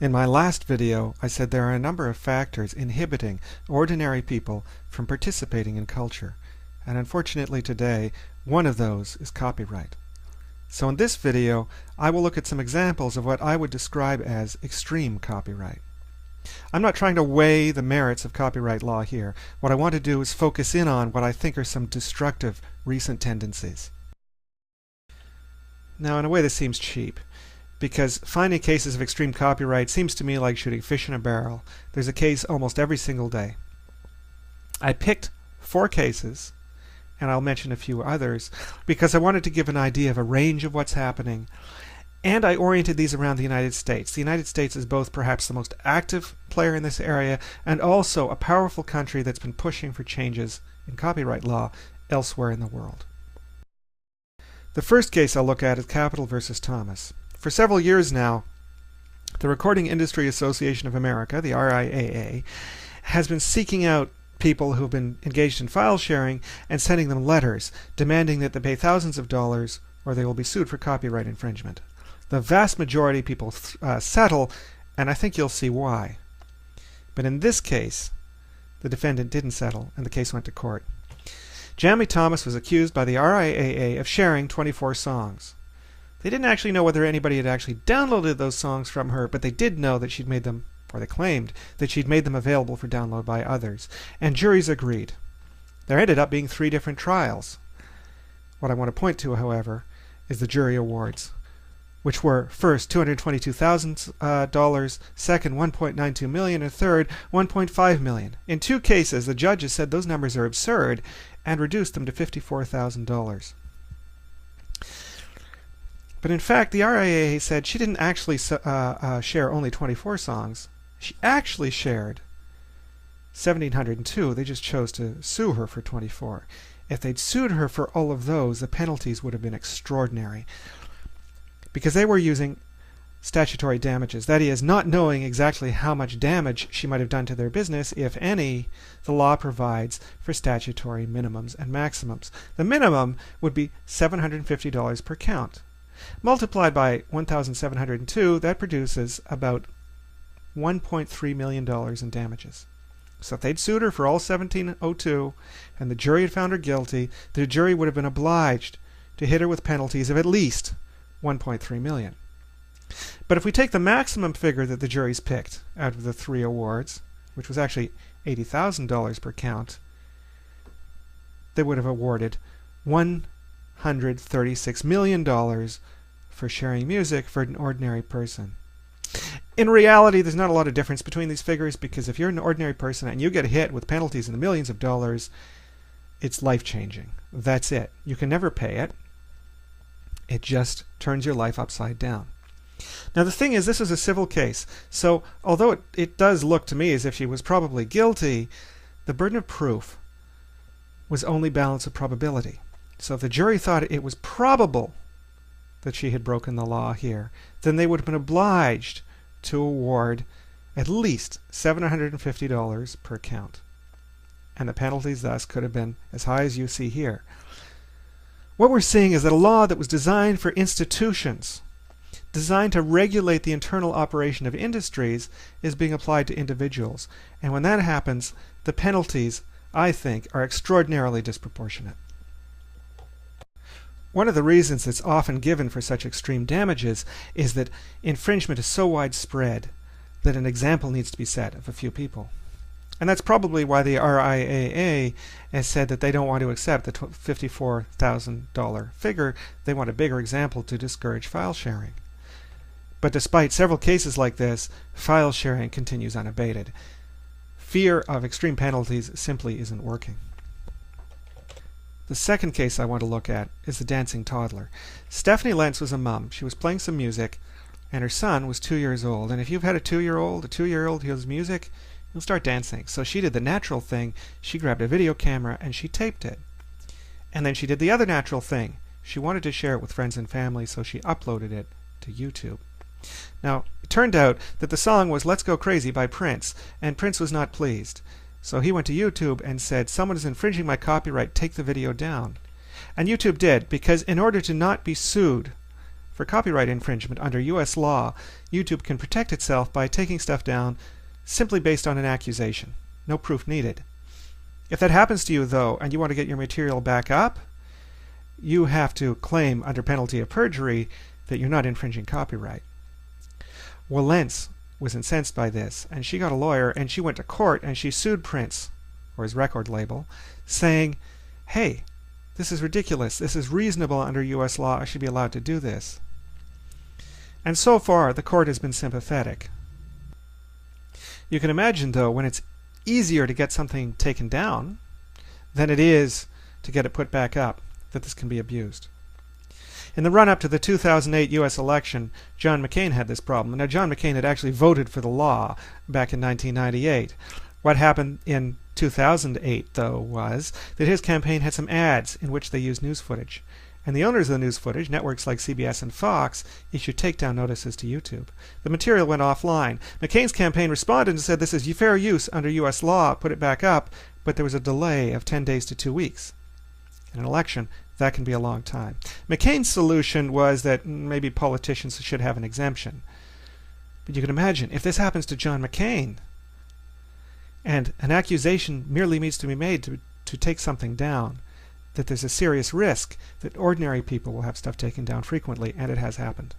In my last video, I said there are a number of factors inhibiting ordinary people from participating in culture, and unfortunately today, one of those is copyright. So in this video, I will look at some examples of what I would describe as extreme copyright. I'm not trying to weigh the merits of copyright law here. What I want to do is focus in on what I think are some destructive recent tendencies. Now, in a way, this seems cheap, because finding cases of extreme copyright seems to me like shooting fish in a barrel. There's a case almost every single day. I picked 4 cases, and I'll mention a few others, because I wanted to give an idea of a range of what's happening, and I oriented these around the United States. The United States is both perhaps the most active player in this area, and also a powerful country that's been pushing for changes in copyright law elsewhere in the world. The first case I'll look at is Capitol versus Thomas. For several years now, the Recording Industry Association of America, the RIAA, has been seeking out people who have been engaged in file sharing and sending them letters demanding that they pay thousands of dollars or they will be sued for copyright infringement. The vast majority of people settle, and I think you'll see why. But in this case, the defendant didn't settle, and the case went to court. Jamie Thomas was accused by the RIAA of sharing 24 songs. They didn't actually know whether anybody had actually downloaded those songs from her, but they did know that she'd made them, or they claimed that she'd made them available for download by others. And juries agreed. There ended up being 3 different trials. What I want to point to, however, is the jury awards, which were first $222,000, second $1.92 million, and third $1.5 million. In 2 cases, the judges said those numbers are absurd and reduced them to $54,000. But in fact, the RIAA said she didn't actually share only 24 songs. She actually shared 1,702. They just chose to sue her for 24. If they'd sued her for all of those, the penalties would have been extraordinary, because they were using statutory damages. That is, not knowing exactly how much damage she might have done to their business, if any. The law provides for statutory minimums and maximums. The minimum would be $750 per count. Multiplied by 1,702, that produces about $1.3 million in damages. So if they'd sued her for all 1,702 and the jury had found her guilty, the jury would have been obliged to hit her with penalties of at least $1.3 million. But if we take the maximum figure that the jury's picked out of the 3 awards, which was actually $80,000 per count, they would have awarded $136 million for sharing music for an ordinary person. In reality, there's not a lot of difference between these figures, because if you're an ordinary person and you get hit with penalties in the millions of dollars, it's life-changing. That's it. You can never pay it. It just turns your life upside down. Now the thing is, this is a civil case, so although it does look to me as if she was probably guilty, the burden of proof was only balance of probability. So if the jury thought it was probable that she had broken the law here, then they would have been obliged to award at least $750 per count. And the penalties thus could have been as high as you see here. What we're seeing is that a law that was designed for institutions, designed to regulate the internal operation of industries, is being applied to individuals. And when that happens, the penalties, I think, are extraordinarily disproportionate. One of the reasons that's often given for such extreme damages is that infringement is so widespread that an example needs to be set of a few people. And that's probably why the RIAA has said that they don't want to accept the $54,000 figure. They want a bigger example to discourage file sharing. But despite several cases like this, file sharing continues unabated. Fear of extreme penalties simply isn't working. The second case I want to look at is the dancing toddler. Stephanie Lentz was a mom. She was playing some music, and her son was 2 years old. And if you've had a 2-year-old who hears music, he'll start dancing. So she did the natural thing. She grabbed a video camera and she taped it. And then she did the other natural thing. She wanted to share it with friends and family, so she uploaded it to YouTube. Now, it turned out that the song was Let's Go Crazy by Prince, and Prince was not pleased. So he went to YouTube and said, "Someone is infringing my copyright, take the video down." And YouTube did, because in order to not be sued for for copyright infringement under US law, YouTube can protect itself by taking stuff down simply based on an accusation. No proof needed. If that happens to you, though, and you want to get your material back up, you have to claim under penalty of perjury that you're not infringing copyright. Walentz was incensed by this, and she got a lawyer, and she went to court, and she sued Prince, or his record label, saying, hey, this is ridiculous. This is reasonable under US law. I should be allowed to do this. And so far, the court has been sympathetic. You can imagine, though, when it's easier to get something taken down than it is to get it put back up, that this can be abused. In the run-up to the 2008 U.S. election, John McCain had this problem. Now, John McCain had actually voted for the law back in 1998. What happened in 2008, though, was that his campaign had some ads in which they used news footage. And the owners of the news footage, networks like CBS and Fox, issued takedown notices to YouTube. The material went offline. McCain's campaign responded and said this is fair use under U.S. law, put it back up, but there was a delay of 10 days to 2 weeks. In an election, that can be a long time. McCain's solution was that maybe politicians should have an exemption. But you can imagine, if this happens to John McCain, and an accusation merely needs to be made to take something down, that there's a serious risk that ordinary people will have stuff taken down frequently, and it has happened.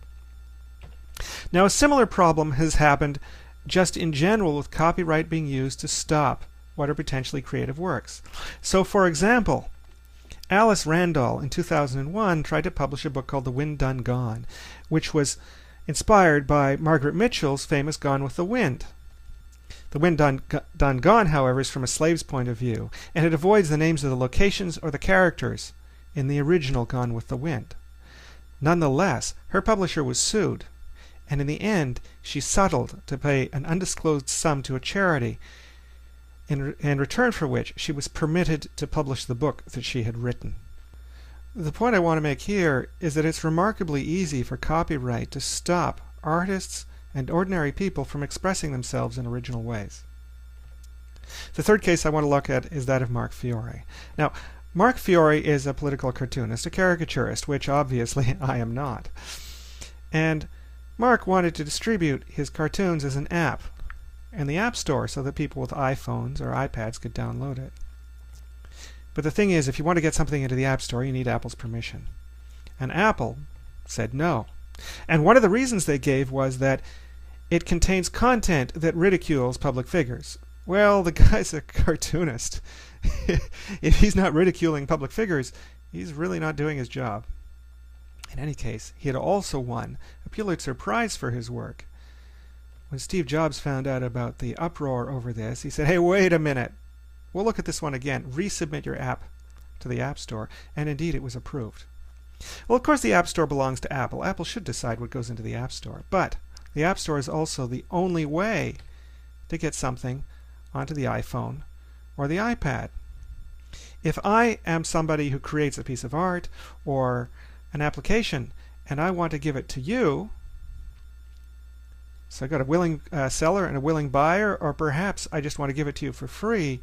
Now, a similar problem has happened just in general with copyright being used to stop what are potentially creative works. So, for example, Alice Randall in 2001 tried to publish a book called The Wind Done Gone, which was inspired by Margaret Mitchell's famous Gone with the Wind. The Wind Done Gone, however, is from a slave's point of view, and it avoids the names of the locations or the characters in the original Gone with the Wind. Nonetheless, her publisher was sued, and in the end she settled to pay an undisclosed sum to a charity, in return for which she was permitted to publish the book that she had written. The point I want to make here is that it's remarkably easy for copyright to stop artists and ordinary people from expressing themselves in original ways. The third case I want to look at is that of Mark Fiore. Now, Mark Fiore is a political cartoonist, a caricaturist, which obviously I am not. And Mark wanted to distribute his cartoons as an app in the App Store so that people with iPhones or iPads could download it. But the thing is, if you want to get something into the App Store, you need Apple's permission. And Apple said no. And one of the reasons they gave was that it contains content that ridicules public figures. Well, the guy's a cartoonist. If he's not ridiculing public figures, he's really not doing his job. In any case, he had also won a Pulitzer Prize for his work. When Steve Jobs found out about the uproar over this, he said, hey, wait a minute. We'll look at this one again. Resubmit your app to the App Store. And indeed, it was approved. Well, of course, the App Store belongs to Apple. Apple should decide what goes into the App Store. But the App Store is also the only way to get something onto the iPhone or the iPad. If I am somebody who creates a piece of art or an application and I want to give it to you, so I've got a willing seller and a willing buyer, or perhaps I just want to give it to you for free,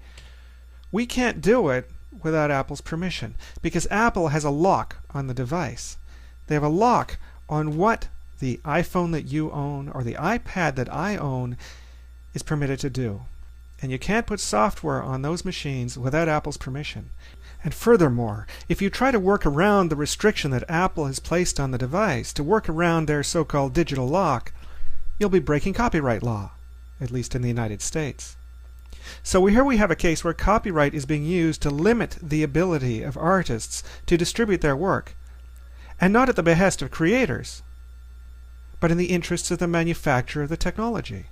we can't do it without Apple's permission, because Apple has a lock on the device. They have a lock on what the iPhone that you own or the iPad that I own is permitted to do. And you can't put software on those machines without Apple's permission. And furthermore, if you try to work around the restriction that Apple has placed on the device, to work around their so-called digital lock, you'll be breaking copyright law, at least in the United States. So here we have a case where copyright is being used to limit the ability of artists to distribute their work, and not at the behest of creators, but in the interests of the manufacturer of the technology.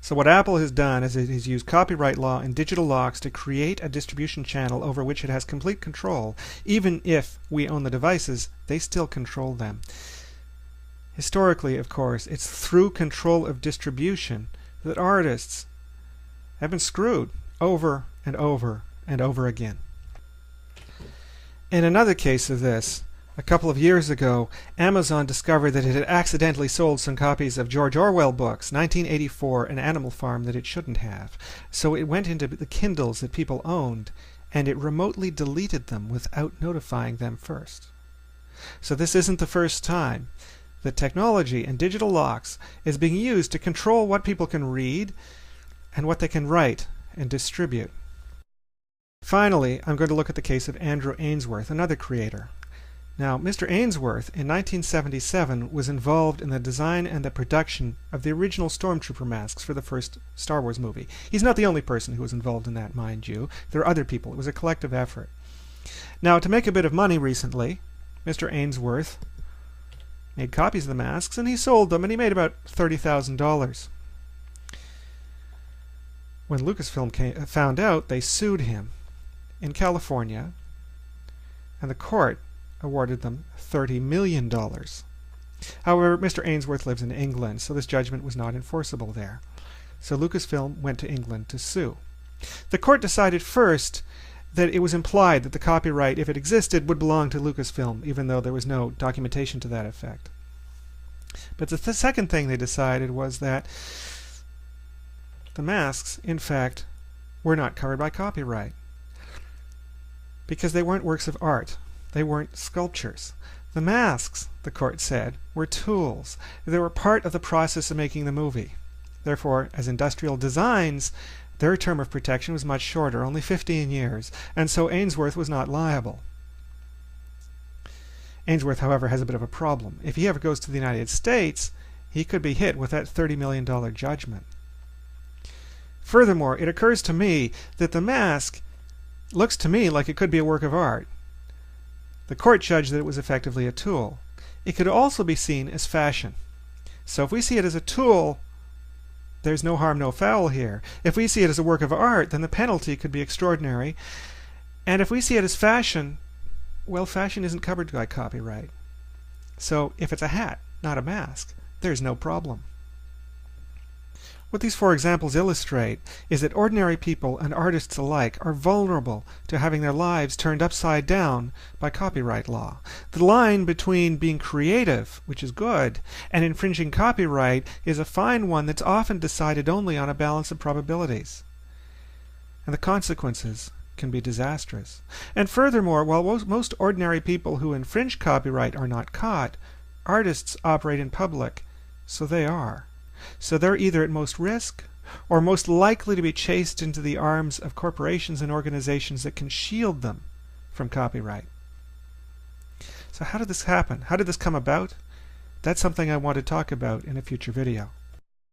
So what Apple has done is it has used copyright law and digital locks to create a distribution channel over which it has complete control. Even if we own the devices, they still control them. Historically, of course, it's through control of distribution that artists have been screwed over and over and over again. In another case of this, a couple of years ago, Amazon discovered that it had accidentally sold some copies of George Orwell books, 1984 and Animal Farm, that it shouldn't have. So it went into the Kindles that people owned, and it remotely deleted them without notifying them first. So this isn't the first time that technology and digital locks is being used to control what people can read and what they can write and distribute. Finally, I'm going to look at the case of Andrew Ainsworth, another creator. Now, Mr. Ainsworth, in 1977, was involved in the design and the production of the original Stormtrooper masks for the first Star Wars movie. He's not the only person who was involved in that, mind you. There are other people. It was a collective effort. Now, to make a bit of money recently, Mr. Ainsworth made copies of the masks, and he sold them, and he made about $30,000. When Lucasfilm found out, they sued him in California, and the court awarded them $30 million. However, Mr. Ainsworth lives in England, so this judgment was not enforceable there. So Lucasfilm went to England to sue. The court decided first that it was implied that the copyright, if it existed, would belong to Lucasfilm, even though there was no documentation to that effect. But the second thing they decided was that the masks, in fact, were not covered by copyright, because they weren't works of art. They weren't sculptures. The masks, the court said, were tools. They were part of the process of making the movie. Therefore, as industrial designs, their term of protection was much shorter, only 15 years, and so Ainsworth was not liable. Ainsworth, however, has a bit of a problem. If he ever goes to the United States, he could be hit with that $30 million judgment. Furthermore, it occurs to me that the mask looks to me like it could be a work of art. The court judged that it was effectively a tool. It could also be seen as fashion. So if we see it as a tool, there's no harm, no foul here. If we see it as a work of art, then the penalty could be extraordinary. And if we see it as fashion, well, fashion isn't covered by copyright. So if it's a hat, not a mask, there's no problem. What these four examples illustrate is that ordinary people and artists alike are vulnerable to having their lives turned upside down by copyright law. The line between being creative, which is good, and infringing copyright is a fine one that's often decided only on a balance of probabilities. And the consequences can be disastrous. And furthermore, while most ordinary people who infringe copyright are not caught, artists operate in public, so they are. So they're either at most risk or most likely to be chased into the arms of corporations and organizations that can shield them from copyright. So how did this happen? How did this come about? That's something I want to talk about in a future video.